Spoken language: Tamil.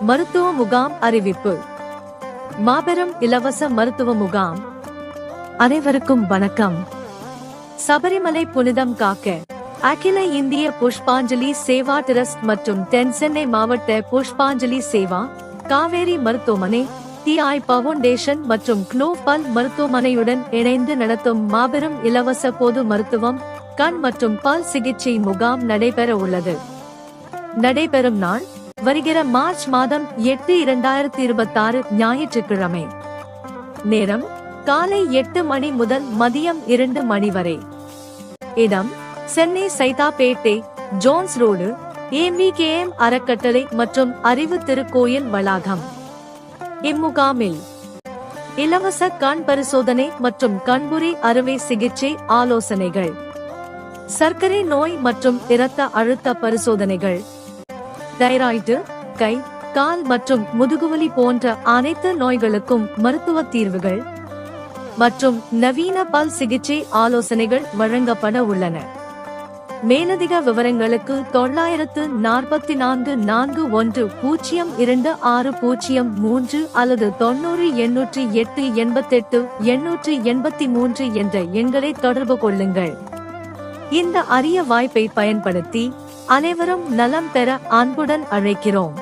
மருத்துவ முகாம் அறிவிப்பு. மாபெரும் இலவச மருத்துவ முகாம். அனைவருக்கும் வணக்கம். சபரிமலை புனிதம் காக்க அகில இந்திய புஷ்பாஞ்சலி சேவா டிரஸ்ட் மற்றும் தென்சென்னை மாவட்ட புஷ்பாஞ்சலி சேவா, காவேரி மருத்துவமனை, TI பவுண்டேஷன் மற்றும் க்ளோபல் மருத்துவமனையுடன் இணைந்து நடத்தும் மாபெரும் இலவச பொது மருத்துவம், கண் மற்றும் பல் சிகிச்சை முகாம் நடைபெற உள்ளது. நடைபெறும் நாள் வருகிற மார்ச் மாதம் 8, 2026 ஞாயிற்றுக்கிழமை. நேரம் காலை 8 மணி முதல் மதியம் 2 மணி வரை. இடம் Chennai Saidapet, Jones road, ABKM அறக்கட்டளை மற்றும் அறிவு திருக்கோயில் வளாகம். இம்முகாமில் இலவச கண் பரிசோதனை மற்றும் கண்புரை அறுவை சிகிச்சை ஆலோசனைகள், சர்க்கரை நோய் மற்றும் இரத்த அழுத்த பரிசோதனைகள், தைராய்டு, கை, கால் மற்றும் முதுகுவலி போன்ற அனைத்து நோய்களுக்கும் மருத்துவ தீர்வுகள் மற்றும் நவீன பல் சிகிச்சை ஆலோசனைகள் வழங்கப்பட உள்ளன. மேலதிக விவரங்களுக்கு 944 41 026003 அல்லது 90 808 88 883 என்ற எண்களை தொடர்பு கொள்ளுங்கள். இந்த அரிய வாய்ப்பை பயன்படுத்தி அனைவரும் நலம் பெற அன்புடன் அழைக்கிறோம்.